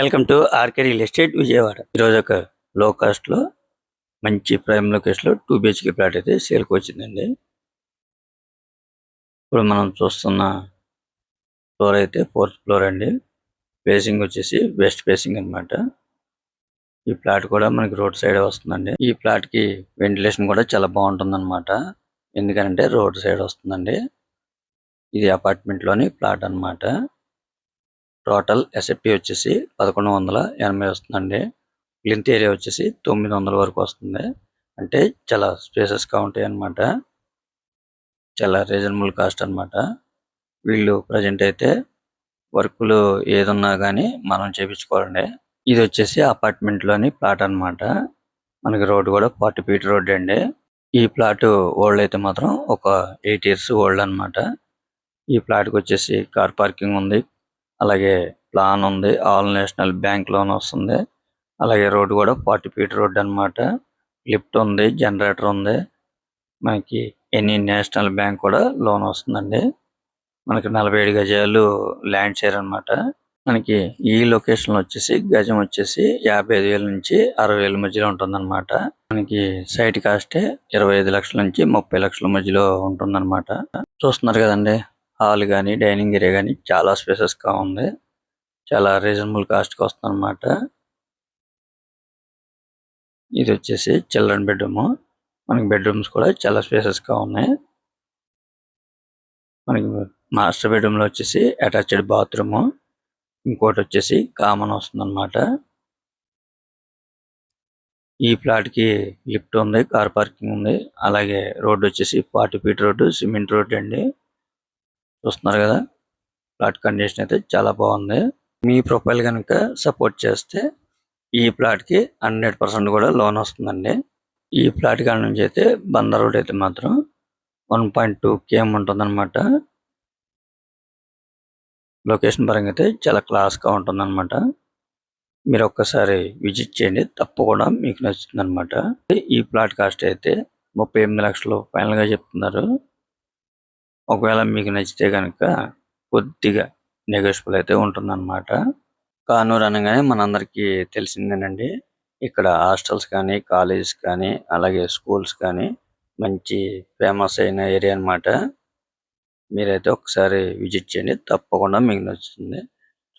Welcome to RK real estate Vijayawada. ఈరోజు ఒక లో కాస్ట్లో మంచి ప్రైమ్ లొకేషన్లో 2 BHK ప్లాట్ అయితే సేల్కి వచ్చిందండి. ఇప్పుడు మనం చూస్తున్న ఫ్లోర్ అయితే 4th ఫ్లోర్ అండి. ఫేసింగ్ వచ్చేసి వెస్ట్ ఫేసింగ్ అన్నమాట. ఈ ప్లాట్ కూడా మనకి రోడ్ సైడ్ వస్తుందండి. ఈ ప్లాట్ కి వెంటిలేషన్ కూడా చాలా బాగుంటుంది అనమాట. ఎందుకంటే రోడ్ సైడ్ వస్తుందండి. ఇది అపార్ట్మెంట్ లోని ప్లాట్ అన్నమాట. టోటల్ ఎస్ఎఫ్టీ వచ్చేసి 1180 వస్తుందండి. లెంత్ ఏరియా వచ్చేసి 900 వరకు వస్తుంది. అంటే చాలా స్పేసెస్ గా ఉంటాయి అన్నమాట. చాలా రీజనబుల్ కాస్ట్ అన్నమాట. వీళ్ళు ప్రజెంట్ అయితే వర్కులు ఏదున్నా గానీ మనం చేపించుకోవాలండి. ఇది వచ్చేసి అపార్ట్మెంట్ లోని ప్లాట్ అన్నమాట. మనకి రోడ్ కూడా 40 ఫీట్ రోడ్ అండి. ఈ ప్లాట్ ఓల్డ్ అయితే మాత్రం ఒక 8 ఇయర్స్ ఓల్డ్ అన్నమాట. ఈ ప్లాట్ కి వచ్చేసి కార్ పార్కింగ్ ఉంది. అలాగే ప్లాన్ ఉంది. ఆల్ నేషనల్ బ్యాంక్ లోన్ వస్తుంది. అలాగే రోడ్ కూడా 40 ఫీట్ రోడ్ అన్నమాట. లిఫ్ట్ ఉంది, జనరేటర్ ఉంది. మనకి ఎనీ నేషనల్ బ్యాంక్ కూడా లోన్ వస్తుందండి. మనకి 47 గజాలు ల్యాండ్ షేర్ అన్నమాట. మనకి ఈ లొకేషన్ వచ్చేసి గజం వచ్చేసి 55,000 నుంచి 60,000 మధ్యలో ఉంటుందన్నమాట. మనకి సైట్ కాస్టే 25 లక్షల నుంచి 30 లక్షల మధ్యలో ఉంటుందన్నమాట. చూస్తున్నారు కదండి, హాల్ గానీ డైనింగ్ ఏరియా గానీ చాలా స్పేసెస్ గా ఉంది. చాలా రీజనబుల్ కాస్ట్ కి వస్తుంది అన్నమాట. ఇది వచ్చేసి చిల్డ్రన్ బెడ్రూమ్. మనకి బెడ్రూమ్స్ కూడా చాలా స్పేసెస్ గా ఉన్నాయి. మనకి మాస్టర్ బెడ్రూమ్ లో వచ్చేసి అటాచ్డ్ బాత్రూమ్, ఇంకోటి వచ్చేసి కామన్ వస్తుంది అన్నమాట. ఈ ఫ్లాట్ కి లిఫ్ట్ ఉంది, కార్ పార్కింగ్ ఉంది. అలాగే రోడ్ వచ్చేసి 40 ఫీట్ రోడ్, సిమెంట్ రోడ్ అండి. చూస్తున్నారు కదా, ఫ్లాట్ కండిషన్ అయితే చాలా బాగుంది. మీ ప్రొఫైల్ కనుక సపోర్ట్ చేస్తే ఈ ప్లాట్ కి 100% కూడా లోన్ వస్తుందండి. ఈ ప్లాట్ కాడ నుంచి అయితే బందర్ రోడ్ అయితే మాత్రం 1.2 km ఉంటుంది అనమాట. లొకేషన్ పరంగా అయితే చాలా క్లాస్ గా ఉంటుంది అనమాట. మీరు ఒక్కసారి విజిట్ చేయండి, తప్పకుండా మీకు నచ్చుతుంది అనమాట. ఈ ప్లాట్ కాస్ట్ అయితే 38 లక్షలు ఫైనల్ గా చెప్తున్నారు. ఒకవేళ మీకు నచ్చితే కనుక కొద్దిగా నెగోషియబుల్ అయితే ఉంటుంది అనమాట. కానూరు అనగానే మనందరికీ తెలిసిందేనండి. ఇక్కడ హాస్టల్స్ కానీ, కాలేజెస్ కానీ, అలాగే స్కూల్స్ కానీ మంచి ఫేమస్ అయిన ఏరియా అన్నమాట. మీరైతే ఒకసారి విజిట్ చేయండి, తప్పకుండా మీకు నచ్చుతుంది.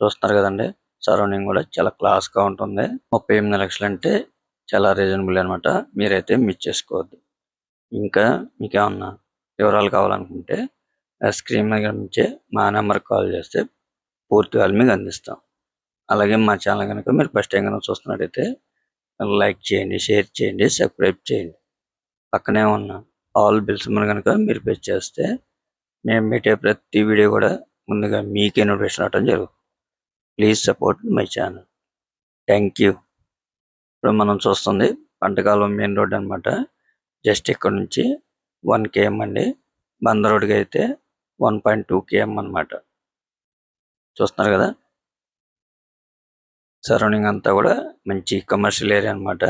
చూస్తున్నారు కదండి, సరౌండింగ్ కూడా చాలా క్లాస్ గా ఉంటుంది. 38 లక్షలు అంటే చాలా రీజనబుల్ అన్నమాట. మీరైతే మిస్ చేసుకోవద్దు. ఇంకా మీకు ఏమన్నా వివరాలు కావాలనుకుంటే స్క్రీన్ మీద నుంచే మా నెంబర్ కాల్ చేస్తే పూర్తిగా మీకు అందిస్తాం. అలాగే మా ఛానల్ కనుక మీరు ఫస్ట్ టైం కనుక చూస్తున్నట్టయితే లైక్ చేయండి, షేర్ చేయండి, సబ్స్క్రైబ్ చేయండి. పక్కనే ఉన్న ఆల్ బిల్స్ కనుక మీరు ప్రెస్ చేస్తే మేము పెట్టే ప్రతి వీడియో కూడా ముందుగా మీకే నోటిఫికేషన్ రావడం జరుగుతుంది. Please support my channel. Thank you. ఇప్పుడు మనం చూస్తుంది పంటకాలం మెయిన్ రోడ్ అన్నమాట. జస్ట్ ఇక్కడ నుంచి 1 km అండి. బందర్ రోడ్కి అయితే 1.2 km అన్నమాట. చూస్తున్నారు కదా, సరౌండింగ్ అంతా కూడా మంచి కమర్షియల్ ఏరియా అన్నమాట.